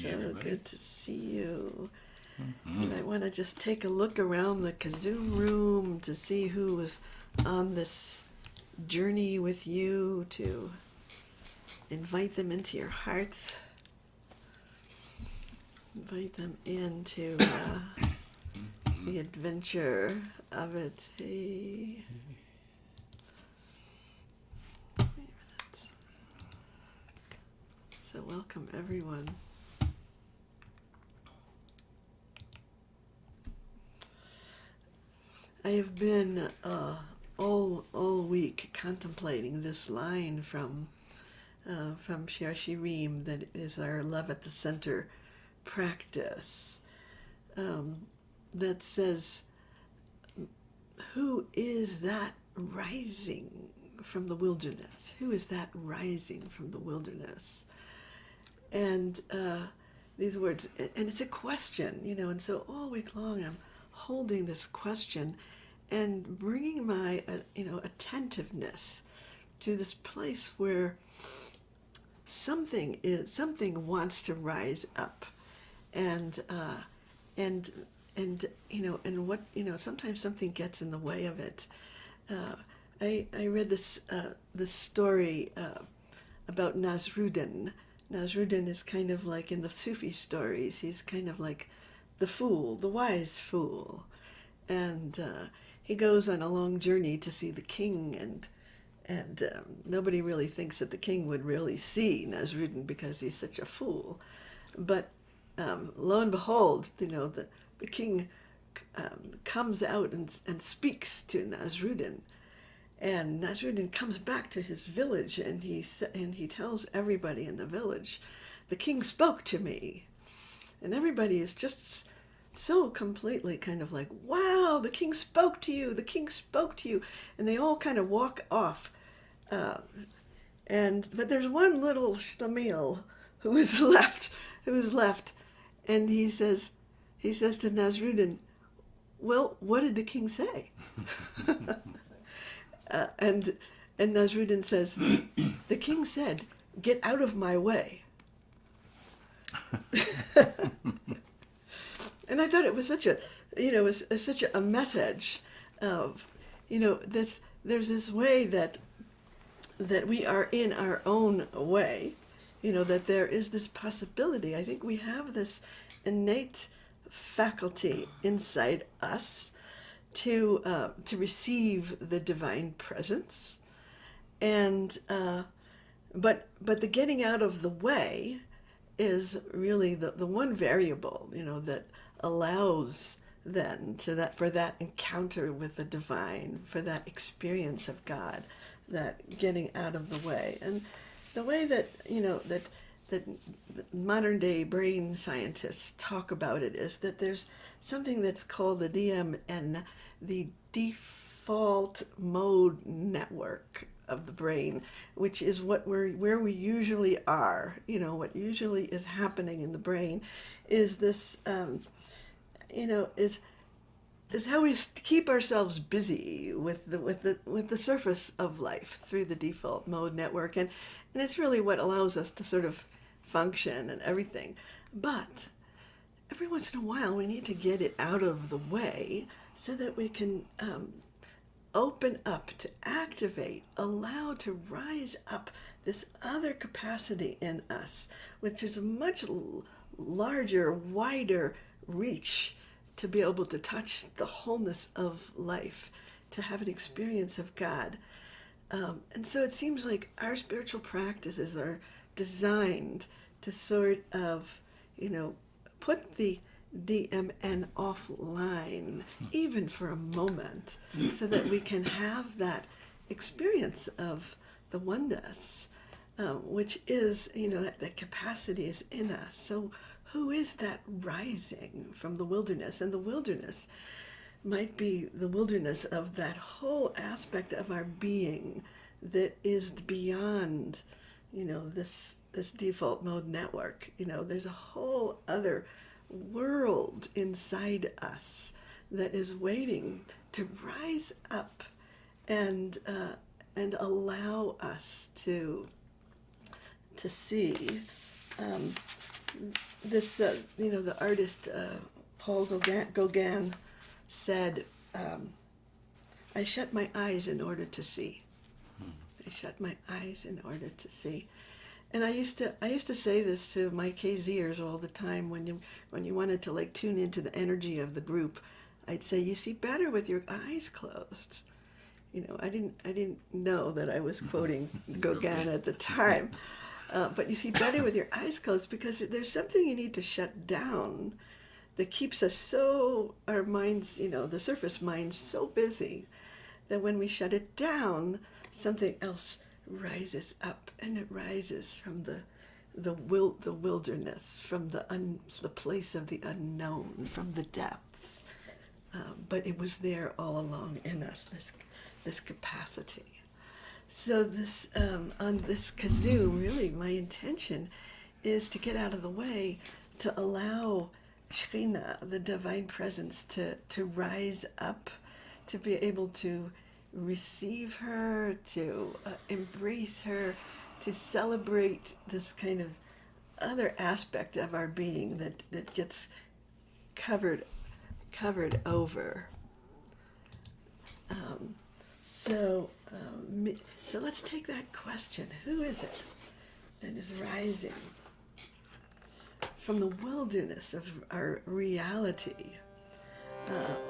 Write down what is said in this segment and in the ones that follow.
So everybody. good to see you. And I want to just take a look around the KZOOM room to see who was on this journey with you, to invite them into your hearts. Invite them into the adventure of it. Hey. So welcome everyone. I have been all week contemplating this line from Shirim that is our Love at the Center practice, that says, who is that rising from the wilderness? Who is that rising from the wilderness? And these words, and it's a question, and so all week long I'm holding this question and bringing my, attentiveness to this place where something wants to rise up, and what, sometimes something gets in the way of it. I read this story about Nasruddin. Nasruddin is kind of like in the Sufi stories. He's kind of like the fool, the wise fool, and he goes on a long journey to see the king, and nobody really thinks that the king would really see Nasruddin because he's such a fool. But lo and behold, the king comes out and speaks to Nasruddin, and Nasruddin comes back to his village, and he tells everybody in the village, the king spoke to me, and everybody is just so completely kind of like, wow, the king spoke to you, the king spoke to you, and they all kind of walk off. But there's one little stamil who is left, and he says to Nasruddin, well, what did the king say? And Nasruddin says, the king said, get out of my way. And I thought it was such a, such a message of, there's this way that we are in our own way, that there is this possibility. I think we have this innate faculty inside us to receive the divine presence, and but the getting out of the way is really the one variable, that allows then for that encounter with the divine, for that experience of God, that getting out of the way. And the way that that modern day brain scientists talk about it is that there's something that's called the DMN, the default mode network of the brain, which is where we usually are. What usually is happening in the brain is this, is how we keep ourselves busy with the surface of life through the default mode network, and it's really what allows us to sort of function and everything. But every once in a while we need to get it out of the way so that we can open up, to activate, allow to rise up this other capacity in us, which is a much larger, wider reach, to be able to touch the wholeness of life, to have an experience of God. And so it seems like our spiritual practices are designed to sort of, put the DMN offline, even for a moment, so that we can have that experience of the oneness, which is, that capacity is in us. So who is that rising from the wilderness? And the wilderness might be the wilderness of that whole aspect of our being that is beyond, this default mode network. There's a whole other world inside us that is waiting to rise up and allow us to see this, the artist Paul Gauguin said, I shut my eyes in order to see. I shut my eyes in order to see. And I used to say this to my KZers all the time when you wanted to like tune into the energy of the group. I'd say, you see better with your eyes closed. I didn't know that I was quoting Gauguin at the time. But you see better with your eyes closed, because there's something you need to shut down that keeps us our minds, the surface mind, so busy that when we shut it down, something else rises up, and it rises from the wilderness, from the place of the unknown, from the depths. But it was there all along in us, this capacity. So this on this KZOOM, really my intention is to get out of the way, to allow Shekhinah, the divine presence, to rise up, to be able to receive her, to embrace her, to celebrate this kind of other aspect of our being that gets covered over. So let's take that question. Who is it that is rising from the wilderness of our reality,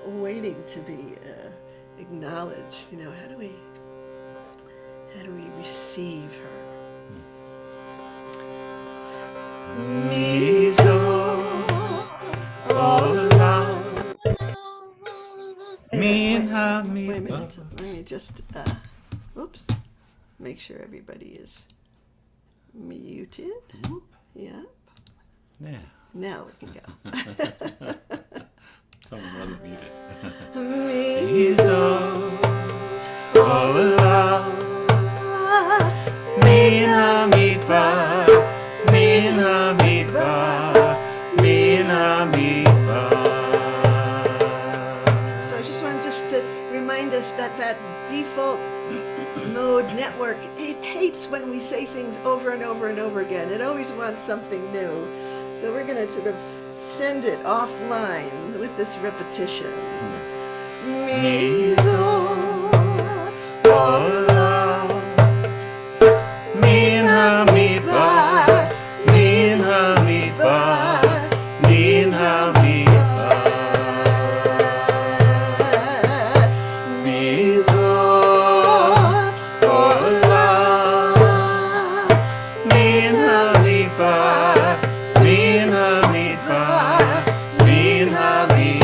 waiting to be acknowledged? How do we receive her? Zot Olah, min-hamidbar. Wait a minute. Let me just make sure everybody is muted. Yeah. Yeah. Now we can go. Someone wasn't muted. Zot Olah, min-hamidbar, min-hamidbar, min-hamidbar. So I just wanted to remind us that default mode network, it hates when we say things over and over and over again. It always wants something new. So we're going to sort of send it offline with this repetition. Zot Olah, min-hamidbar, min-hamidbar, min-hamidbar. Zot Olah, min-hamidbar, min-hamidbar, min-hamidbar.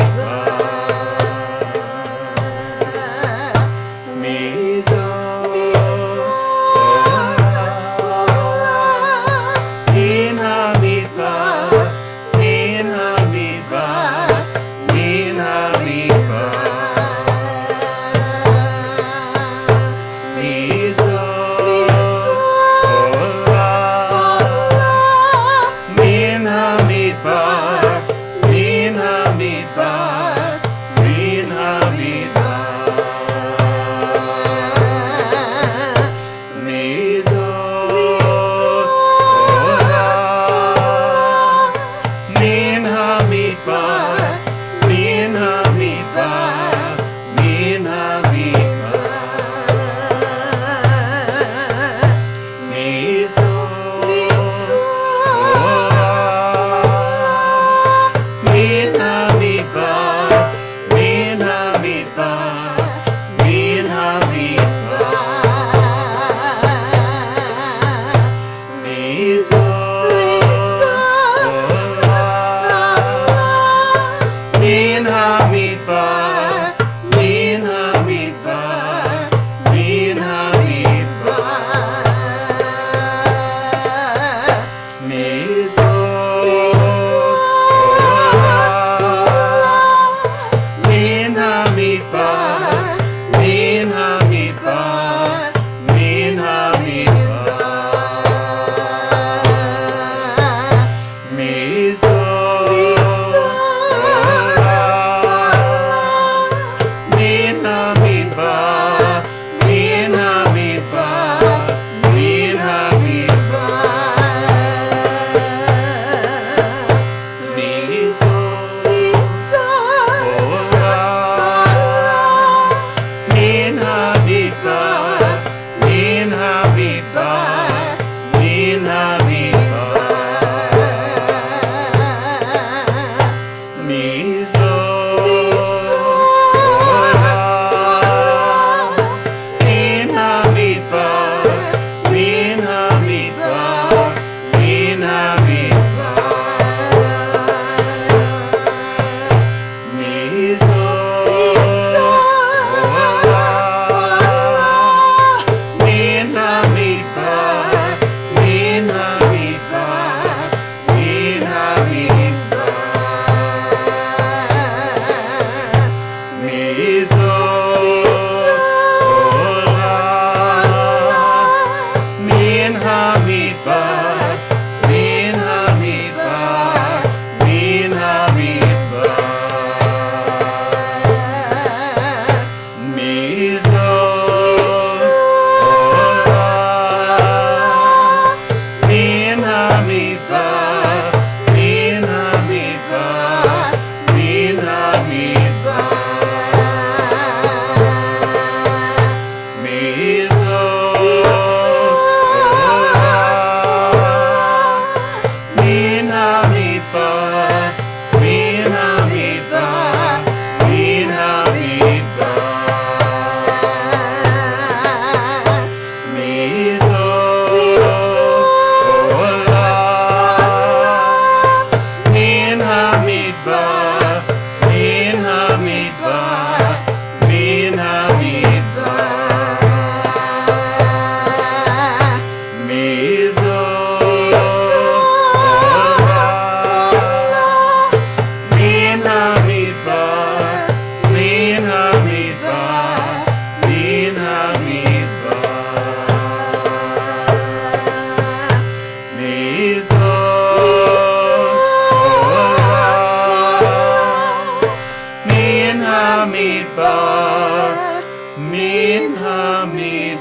min-hamidbar, min-hamidbar,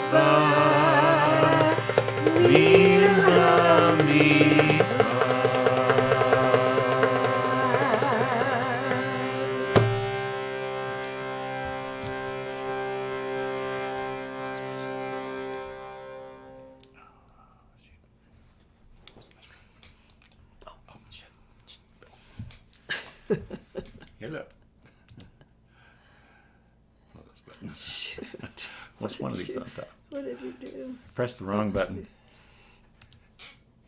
Hello. Oh, those buttons. Shoot. What's one of these on top? What did you do? Press the wrong button.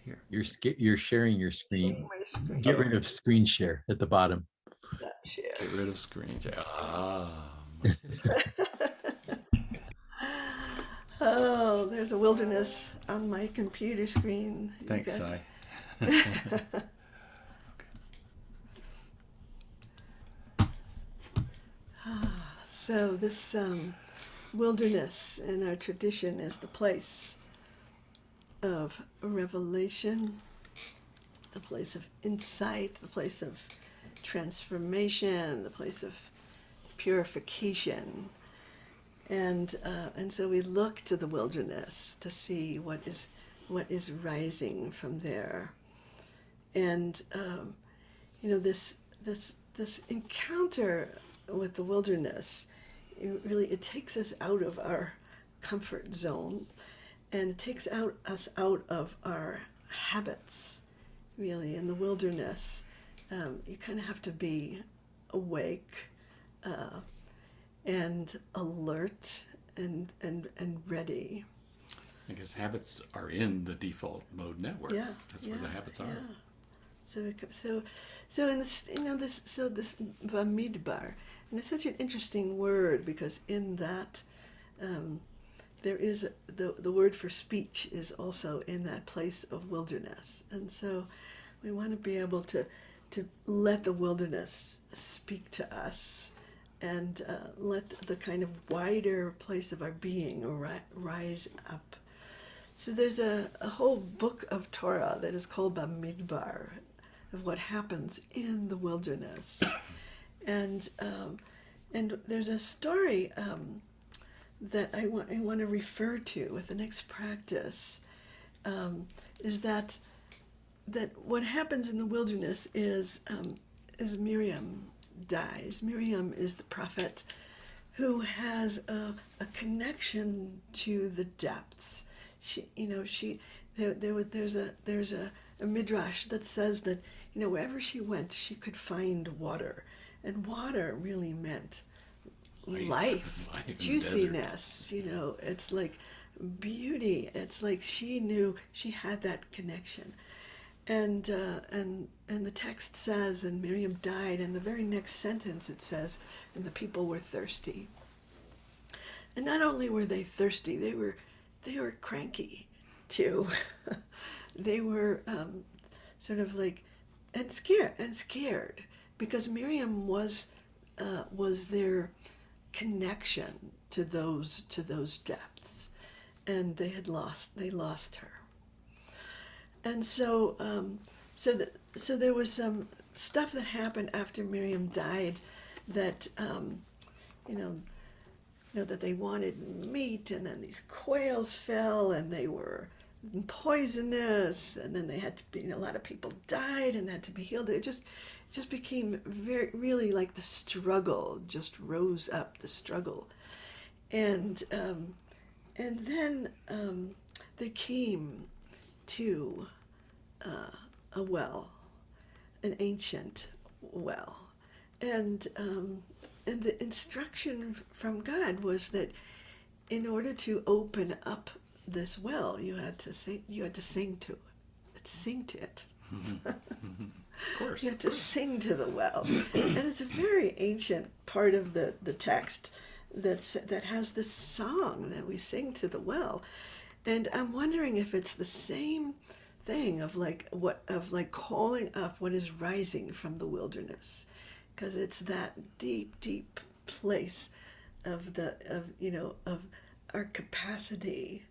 Here. You're sharing your screen. My screen. Get rid of screen share at the bottom. Share. Get rid of screen share. Oh, there's a wilderness on my computer screen. You Thanks, got- Si. So this wilderness in our tradition is the place of revelation, the place of insight, the place of transformation, the place of purification. And so we look to the wilderness to see what is rising from there. And this encounter with the wilderness, it takes us out of our comfort zone, and it takes us out of our habits. Really, in the wilderness, you kind of have to be awake and alert and ready. Because habits are in the default mode network. Yeah, That's where the habits are. So in this this Bamidbar, and it's such an interesting word because in that there is the word for speech is also in that place of wilderness, and so we want to be able to let the wilderness speak to us, and let the kind of wider place of our being rise up. So there's a whole book of Torah that is called Bamidbar, of what happens in the wilderness, and there's a story that I want to refer to with the next practice, is that what happens in the wilderness is Miriam dies. Miriam is the prophet who has a connection to the depths. There's a midrash that says that wherever she went, she could find water, and water really meant life juiciness. It's like beauty. It's like she knew she had that connection, and the text says, and Miriam died, and the very next sentence it says, and the people were thirsty. And not only were they thirsty, they were cranky too. They were sort of like and scared because Miriam was their connection to those depths, and they lost her. And so there was some stuff that happened after Miriam died that that they wanted meat, and then these quails fell, and they were poisonous, and then they had to be, a lot of people died and had to be healed. It just became really like the struggle just rose up, the struggle, and then they came to a well, an ancient well, and the instruction from God was that in order to open up this well, you had to sing to it. Of course. You had to sing to the well, and it's a very ancient part of the text that has this song that we sing to the well, and I'm wondering if it's the same thing of calling up what is rising from the wilderness, because it's that deep place of our capacity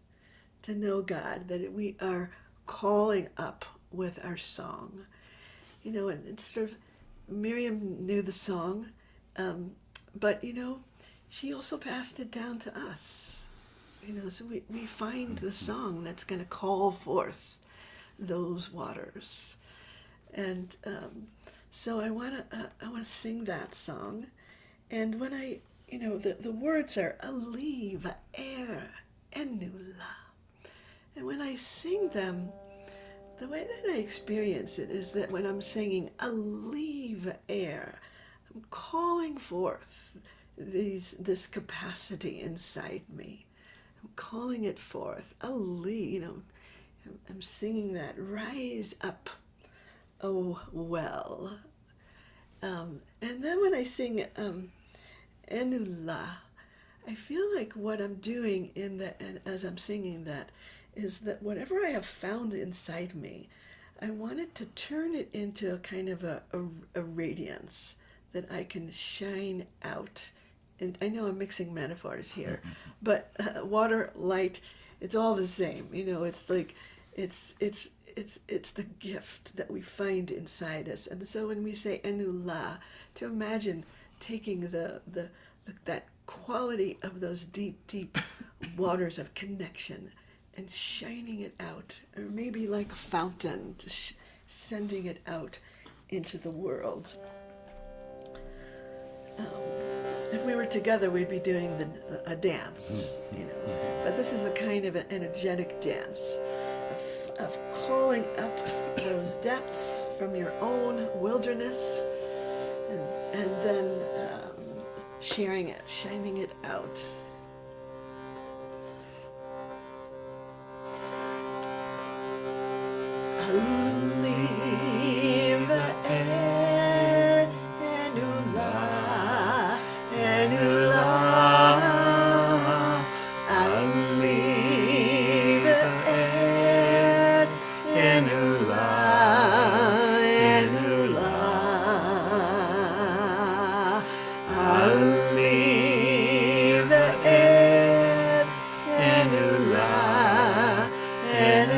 to know God, that we are calling up with our song. And it's sort of, Miriam knew the song, But, she also passed it down to us. So we find the song that's going to call forth those waters. And so I want to sing that song. And when the words are Aliv, ehnu-lah. And when I sing them, the way that I experience it is that when I'm singing Aliv, I'm calling forth this capacity inside me. I'm calling it forth. Ali, I'm singing that. Rise up, oh well. And then when I sing ehnu-lah, I feel like what I'm doing and as I'm singing that is that whatever I have found inside me, I wanted to turn it into a kind of a radiance that I can shine out. And I know I'm mixing metaphors here, but water, light, it's all the same. It's like it's the gift that we find inside us. And so when we say ehnu-lah, to imagine taking that quality of those deep waters of connection and shining it out, or maybe like a fountain, just sending it out into the world. If we were together, we'd be doing a dance, But this is a kind of an energetic dance of calling up those depths from your own wilderness, and then sharing it, shining it out. Aliv, ehnu-lah, ehnu-lah. Aliv, ehnu-lah, ehnu-lah. Aliv, ehnu-lah, ehnu-lah.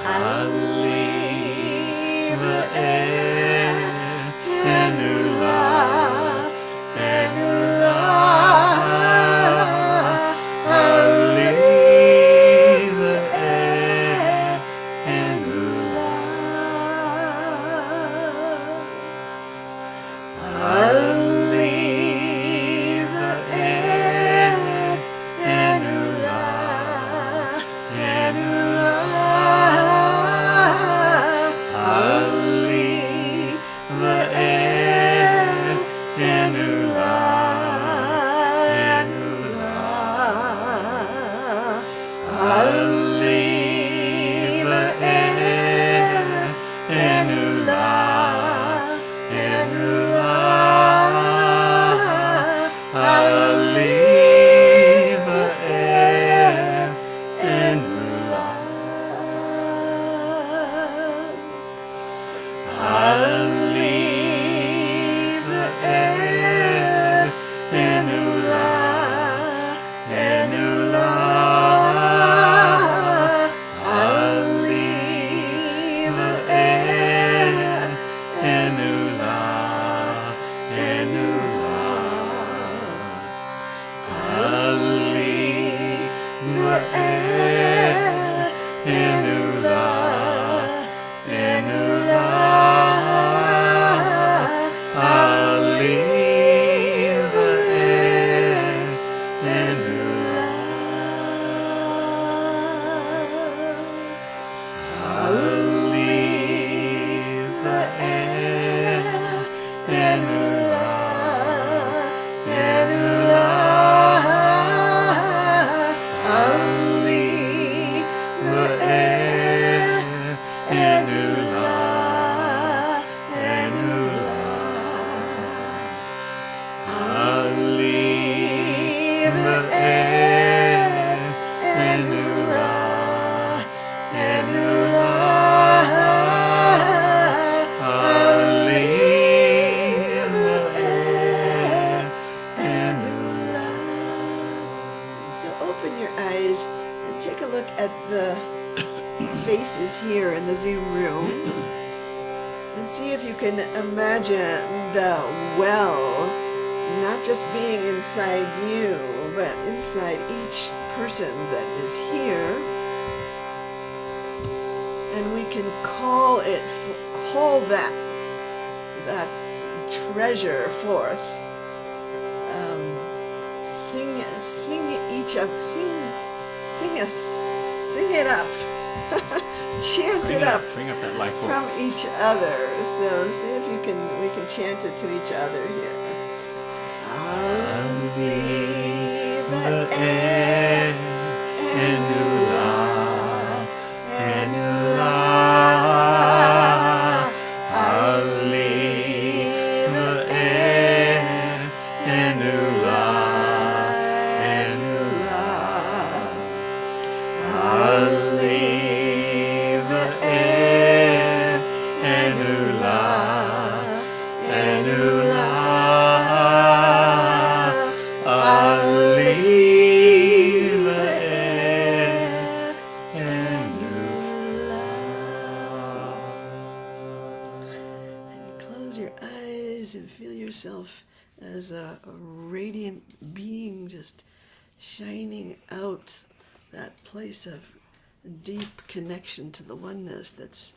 ehnu-lah, faces here in the Zoom room, and see if you can imagine the well not just being inside you, but inside each person that is here. And we can call that treasure forth. Sing it up. Chant it up Bring up that life from force. each other. So see if we can chant it to each other here. ehnu-lah, ehnu-lah, and feel yourself as a radiant being just shining out that place of deep connection to the oneness that's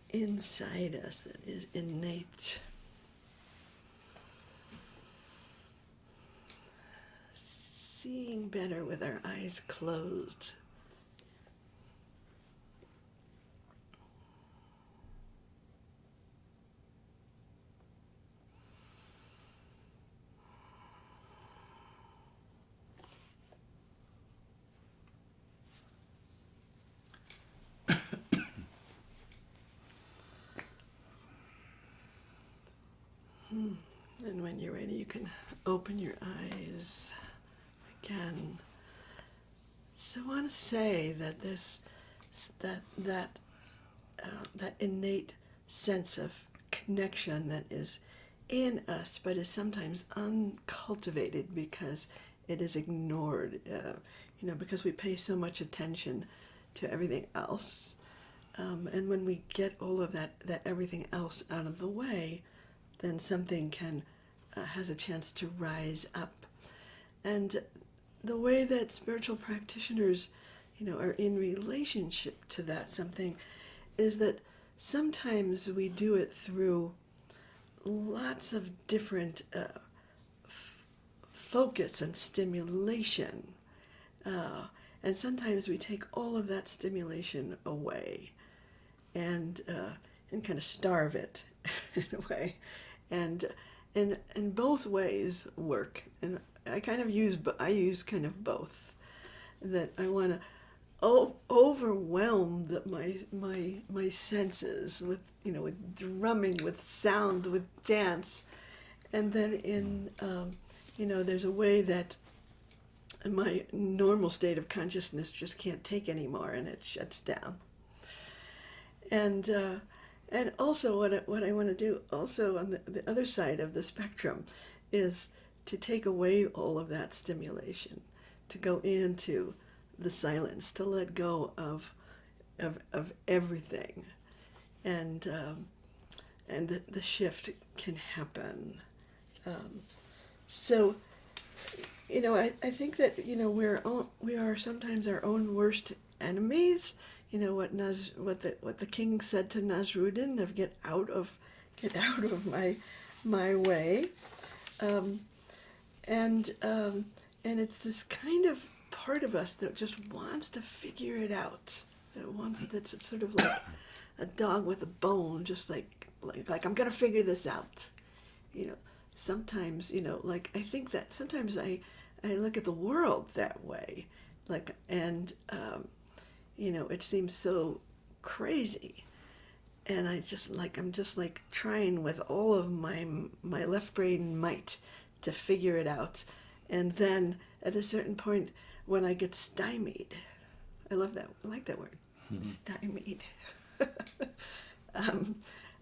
inside us, that is innate. Seeing better with our eyes closed. And when you're ready, you can open your eyes again. So I want to say that there's that innate sense of connection that is in us, but is sometimes uncultivated because it is ignored. Because we pay so much attention to everything else. And when we get all of that everything else out of the way, then something has a chance to rise up. And the way that spiritual practitioners, are in relationship to that something is that sometimes we do it through lots of different focus and stimulation. And sometimes we take all of that stimulation away and kind of starve it in a way. And both ways work. And I use kind of both. That I want to overwhelm my senses with with drumming, with sound, with dance, and then there's a way that my normal state of consciousness just can't take anymore, and it shuts down. And also what I want to do also on the other side of the spectrum is to take away all of that stimulation, to go into the silence, to let go of everything, and the shift can happen. So I think that we are sometimes our own worst enemies. What the king said to Nasruddin of get out of my way, and it's this kind of part of us that just wants to figure it out. That's sort of like a dog with a bone, just like I'm gonna figure this out. Sometimes I think that sometimes I look at the world that way, and it seems so crazy, and I'm just trying with all of my left brain might to figure it out, and then at a certain point when I get stymied, I like that word, stymied.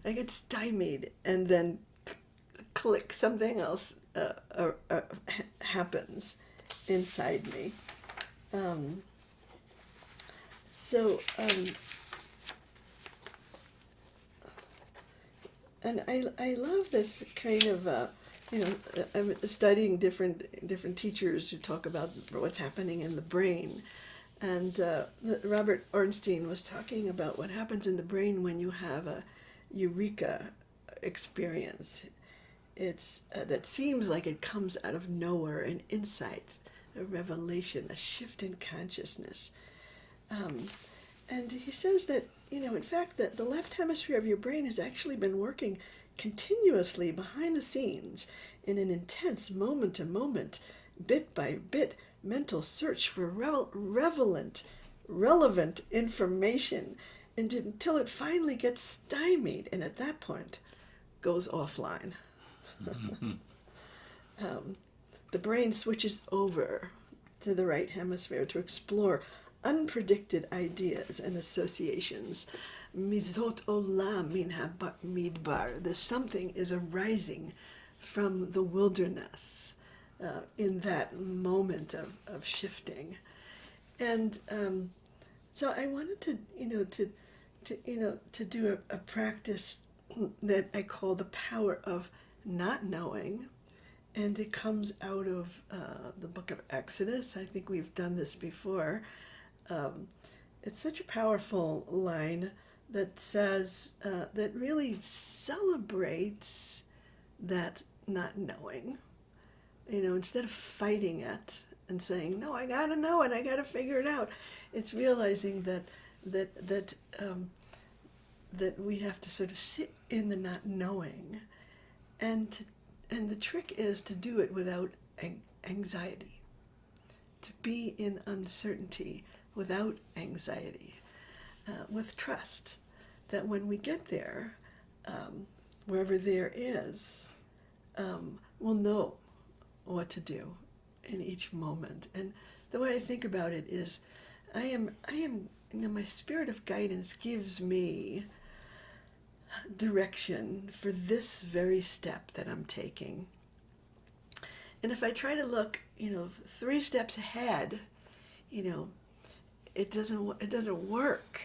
I get stymied, and then click, something else happens inside me. And I love this kind of I'm studying different teachers who talk about what's happening in the brain, and Robert Ornstein was talking about what happens in the brain when you have a eureka experience. It's that seems like it comes out of nowhere, an insight, a revelation, a shift in consciousness. And he says that, in fact, that the left hemisphere of your brain has actually been working continuously behind the scenes in an intense moment-to-moment, bit-by-bit mental search for relevant information until it finally gets stymied, and at that point goes offline. The brain switches over to the right hemisphere to explore unpredicted ideas and associations. Zot Olah, min-hamidbar. The something is arising from the wilderness in that moment of shifting. And so I wanted to do a practice that I call the power of not knowing, and it comes out of the book of Exodus. I think we've done this before. It's such a powerful line that says, that really celebrates that not knowing. Instead of fighting it and saying, no, I gotta know it, I gotta figure it out. It's realizing that we have to sort of sit in the not knowing, and the trick is to do it without anxiety, to be in uncertainty without anxiety, with trust that when we get there, wherever there is, we'll know what to do in each moment. And the way I think about it is, my spirit of guidance gives me direction for this very step that I'm taking. And if I try to look, 3 steps ahead, it doesn't work.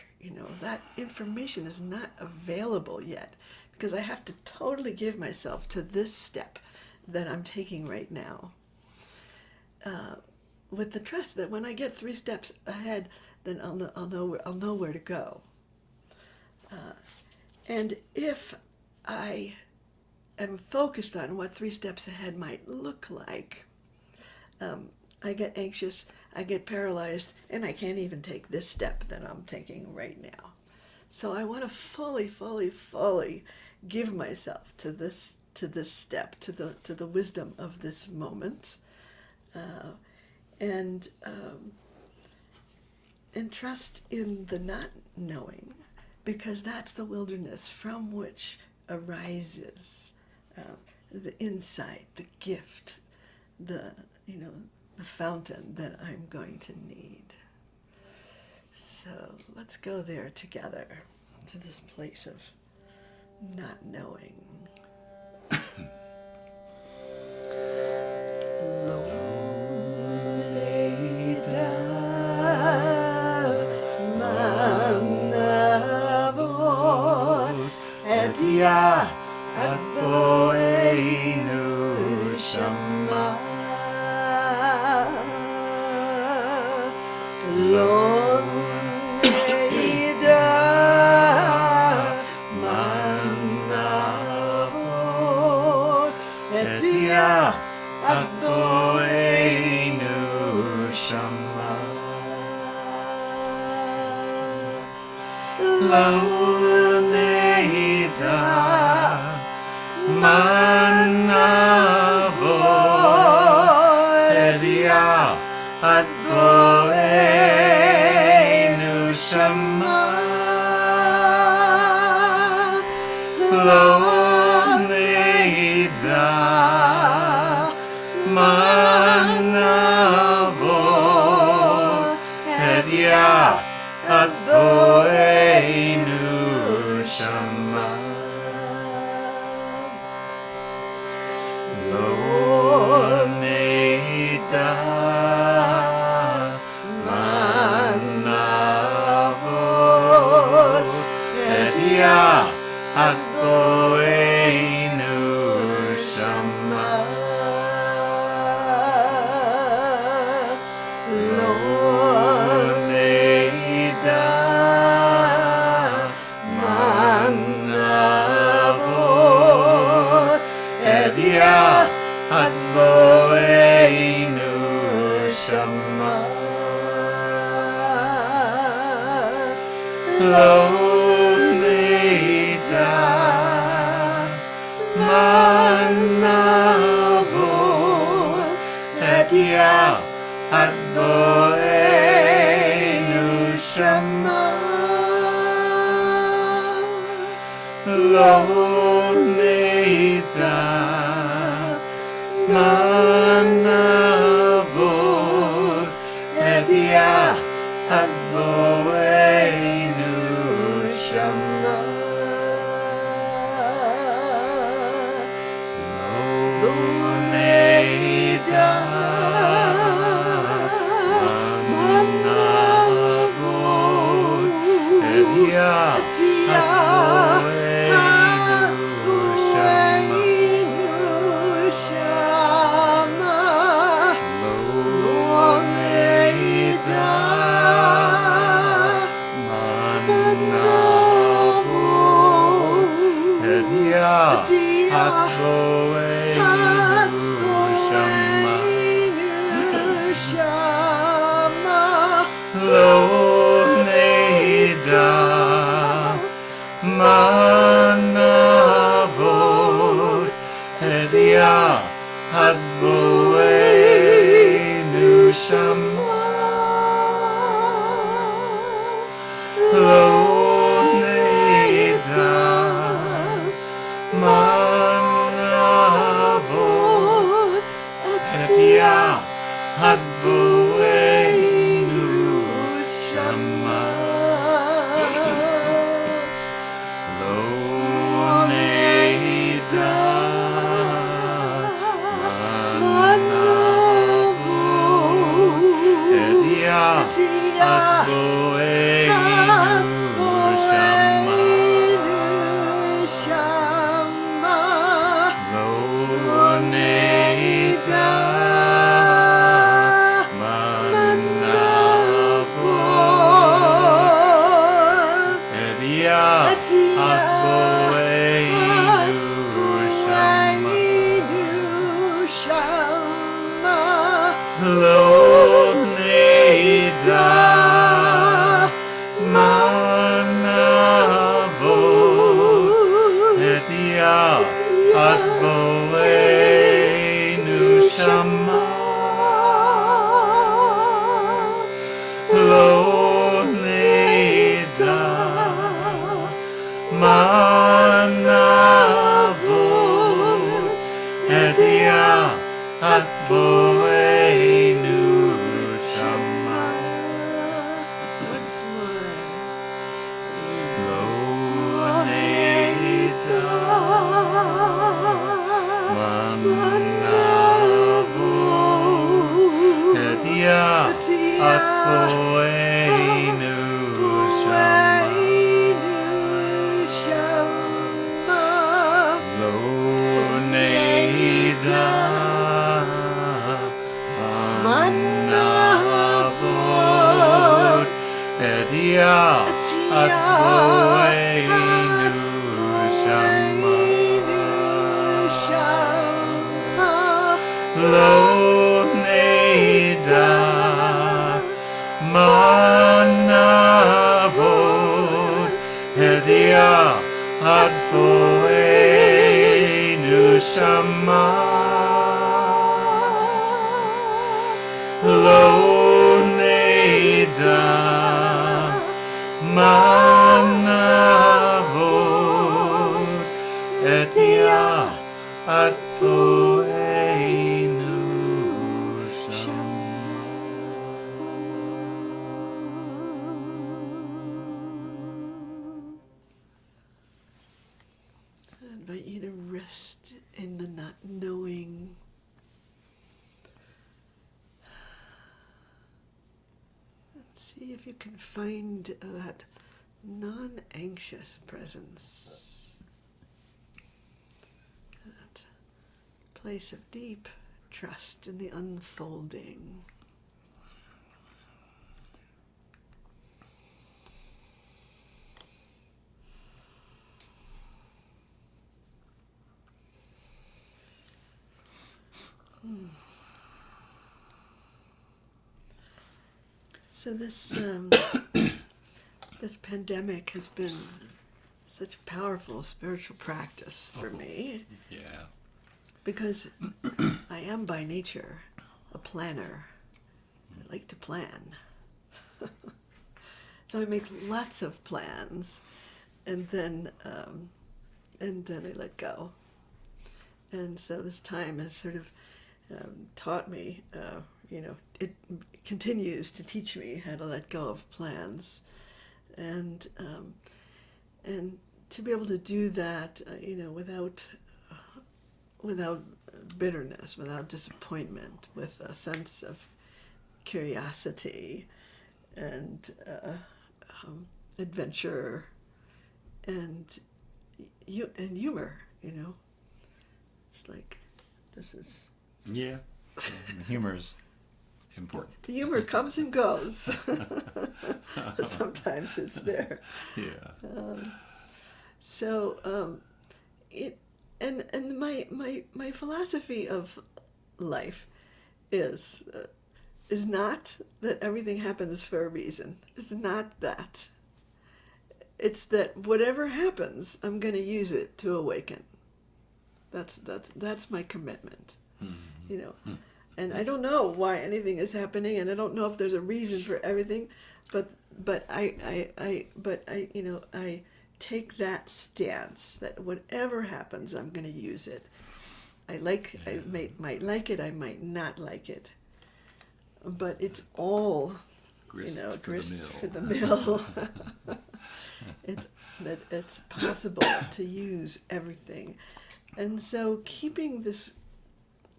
that information is not available yet, because I have to totally give myself to this step that I'm taking right now, with the trust that when I get 3 steps ahead, then I'll know where to go. And if I am focused on what 3 steps ahead might look like, I get anxious, I get paralyzed, and I can't even take this step that I'm taking right now. So I want to fully, fully, fully give myself to this step, to the wisdom of this moment, and trust in the not knowing, because that's the wilderness from which arises the insight, the gift, the fountain that I'm going to need. So let's go there together, to this place of not knowing. Lo-nayda, mah-na'avod, et-Yah, ehnu-shama. Lo-nayda, mah-na'avod, et-Yah, ehnu-shama. Lo-nayda, mah-na'avod, et-Yah, ehnu-shama. Lo-nayda, mah-na'avod, et-Yah, ehnu-shama. Lo-nayda, mah-na'avod, et-Yah, ehnu-shama. Lo-nayda, mah-na'avod, et-Yah, ehnu-shama. Lo-nayda, mah-na'avod, et-Yah, ehnu-shama. Lo-nayda, mah-na'avod, et-Yah, ehnu-shama. Lo-nayda, mah-na'avod, et-Yah, ehnu-shama. Lo-nayda, mah-na'avod, et-Yah, shama. Lo-nayda, mah-na'avod, et-Yah, shama. Once more. Lo-nayda, mah-na'avod, et-Yah, shama. Lo-nayda, mah-na'avod, et-Yah, Lo-nayda, mah-na'avod, et-Yah, shama. Lo-nayda, mah-na'avod, et-Yah, I invite you to rest in the not knowing. See if you can find that non-anxious presence, that place of deep trust in the unfolding. So this this pandemic has been such a powerful spiritual practice for me, Yeah. because I am by nature a planner. I like to plan. So I make lots of plans, and then I let go. And so this time has sort of taught me, it continues to teach me how to let go of plans, and to be able to do that, without bitterness, without disappointment, with a sense of curiosity and adventure and humor. It's like, this is... Yeah. Humor's important. The humor comes and goes. But sometimes it's there. Yeah. My philosophy of life is not that everything happens for a reason. It's not that. It's that whatever happens, I'm going to use it to awaken. That's my commitment. Mm-hmm. And I don't know why anything is happening, and I don't know if there's a reason for everything, but I take that stance that whatever happens, I'm going to use it. I might like it, I might not like it, but it's all grist for the mill. It's possible to use everything, and so keeping this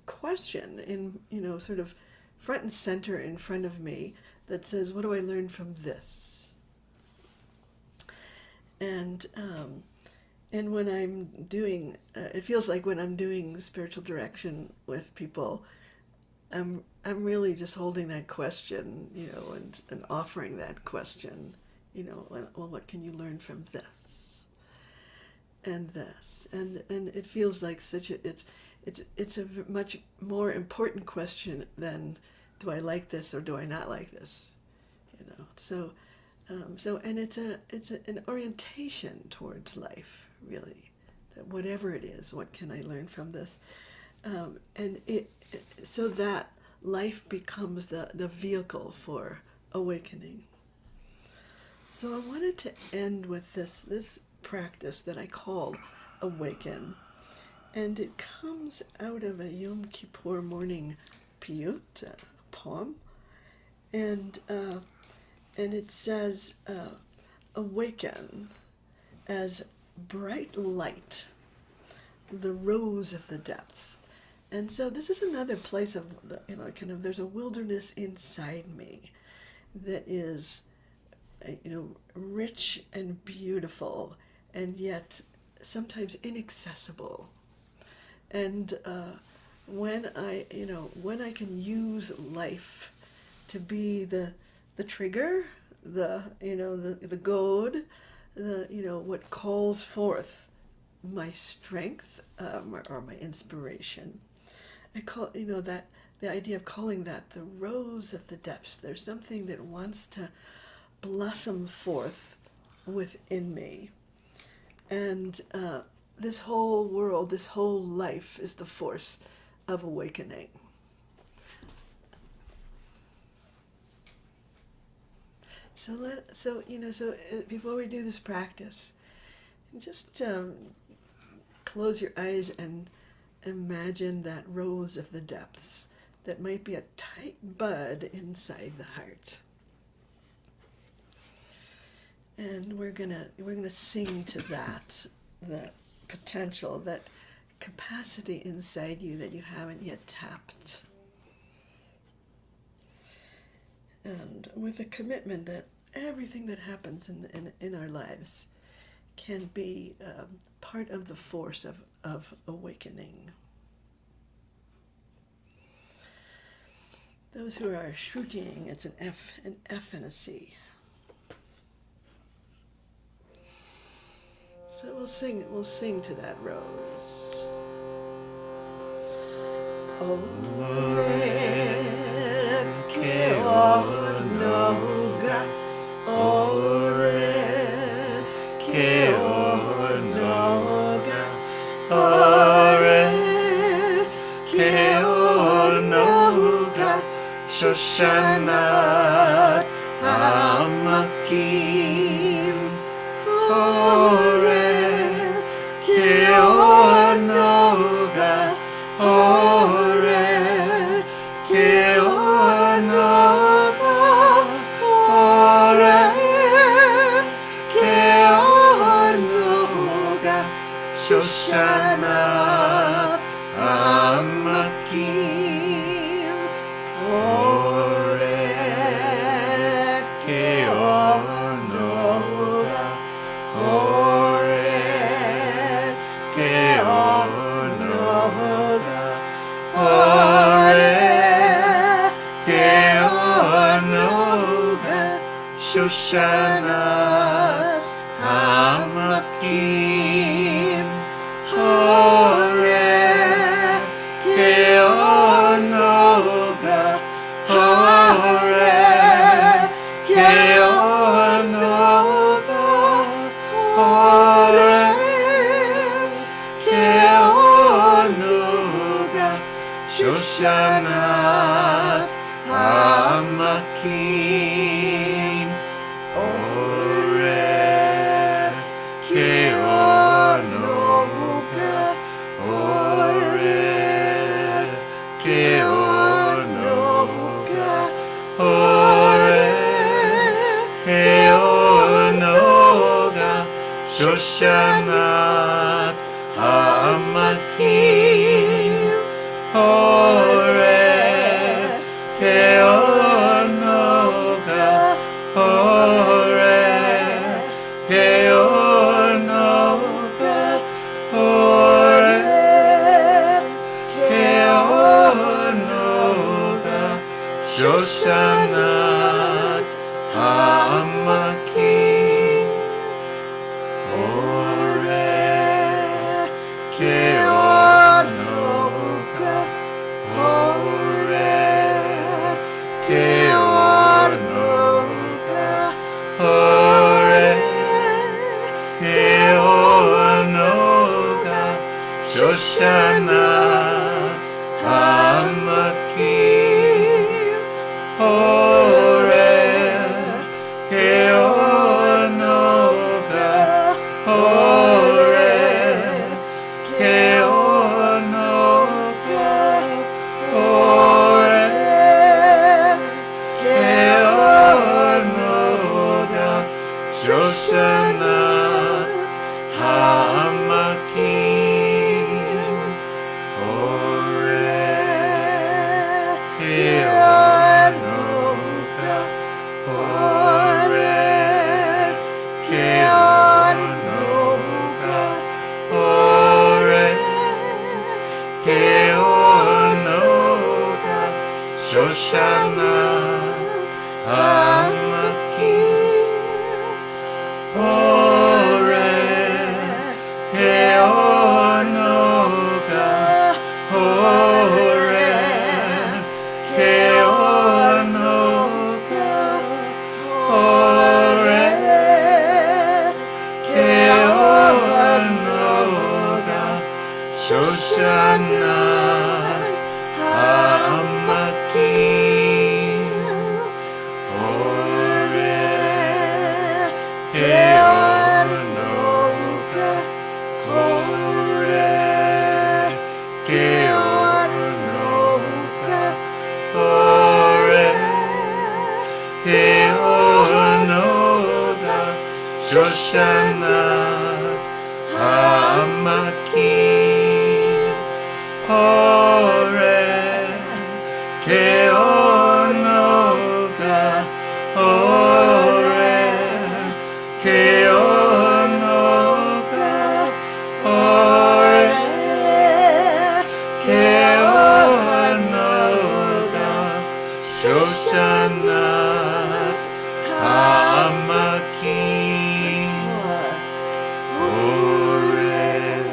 question in sort of front and center in front of me, that says, what do I learn from this? And when I'm doing, it feels like when I'm doing spiritual direction with people, I'm really just holding that question, and offering that question, well, what can you learn from this? and this, and it feels like it's a much more important question than do I like this or do I not like this, So and it's an orientation towards life, really, that whatever it is, what can I learn from this, and so that life becomes the vehicle for awakening. So I wanted to end with this practice that I call Awaken. And it comes out of a Yom Kippur Morning Piyyut, a poem. And it says, awaken as bright light, the rose of the depths. And so this is another place of, there's a wilderness inside me that is, rich and beautiful, and yet sometimes inaccessible. And when I can use life to be the trigger, the goad, what calls forth my strength or my inspiration. I call that the idea of calling that the rose of the depths. There's something that wants to blossom forth within me, and this whole world, this whole life is the force of awakening. So before we do this practice, just close your eyes and imagine that rose of the depths that might be a tight bud inside the heart. And we're gonna sing to that potential, that capacity inside you that you haven't yet tapped. And with a commitment that everything that happens in our lives can be part of the force of awakening. Those who are shooting, it's an F and a C. So we'll sing to that rose. Oraryr nogah, Oraryr nogah, Oraryr nogah, shoshanat amakim. Oraryr nogah, Oraryr nogah, Oraryr nogah, shoshanat amakim. Oraryr nogah, Oraryr nogah, Oraryr nogah, shoshanat amakim. Oraryr nogah, Oraryr nogah, Oraryr nogah, shoshanat amakim. Oraryr nogah, Oraryr nogah, Oraryr nogah, shoshanat amakim. Oraryr nogah, Oraryr nogah, Oraryr nogah, shoshanat amakim. Oraryr shoshanat hamakim Oraryr keor nogah Oraryr keor nogah Oraryr keor nogah shoshanat hamakim Oraryr keor nogah Oraryr keor nogah Oraryr keor nogah shoshanat hamakim Oraryr keor nogah Oraryr keor nogah Oraryr keor nogah shoshanat hamakim Oraryr keor nogah Oraryr keor nogah Oraryr keor nogah shoshanat hamakim Oraryr keor nogah Oraryr keor nogah Oraryr keor nogah shoshanat hamakim Oraryr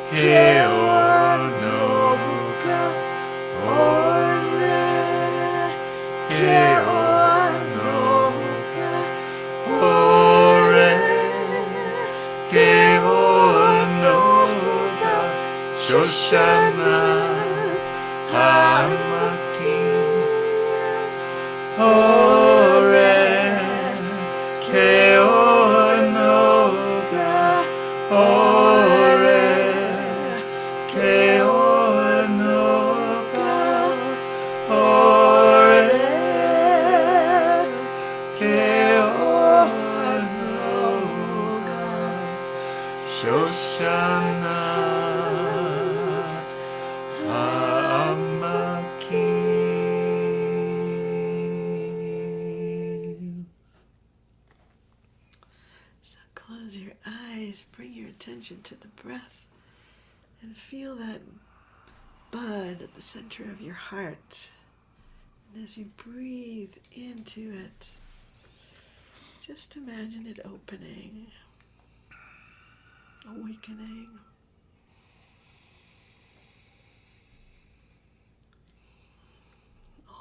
keor nogah Oraryr keor nogah Oraryr keor nogah shoshanat hamakim Oraryr keor nogah Oraryr keor nogah Oraryr keor nogah shoshanat hamakim. So close your eyes, bring your attention to the breath, and feel that bud at the center of your heart. And as you breathe into it, just imagine it opening, awakening.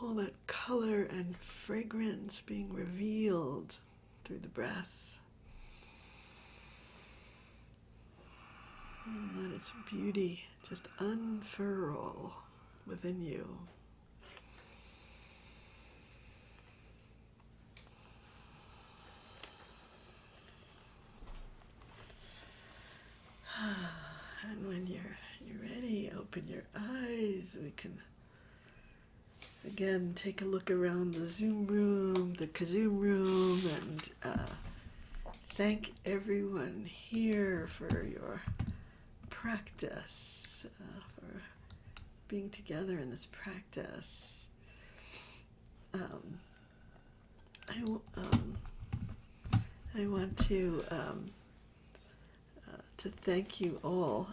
All that color and fragrance being revealed through the breath. And let its beauty just unfurl within you. And when you're ready, open your eyes. We can again take a look around the Zoom room, the KZOOM room, and thank everyone here for your practice, for being together in this practice. I want to thank you all.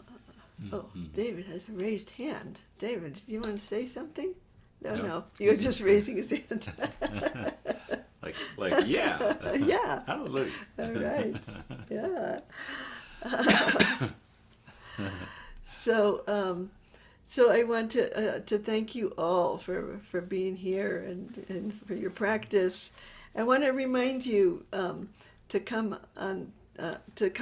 Oh, David has a raised hand. David, do you want to say something? No. You're just raising his hand. like yeah. Yeah. Hallelujah. All right. Yeah. So I want to thank you all for being here and for your practice. I want to remind you to come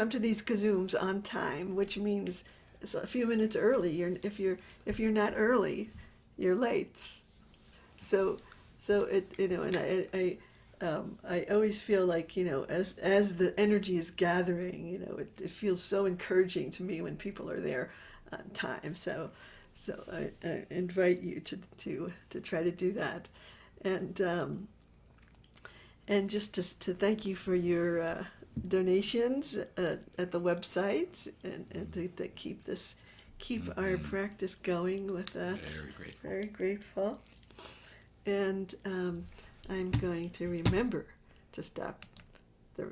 to these KZOOMs on time, which means a few minutes early. If you're not early, you're late. So it, and I always feel like, as the energy is gathering, it feels so encouraging to me when people are there on time. So I invite you to try to do that, and just to thank you for your donations at the website, and to keep our practice going with that. Very grateful. Very grateful. And I'm going to remember to stop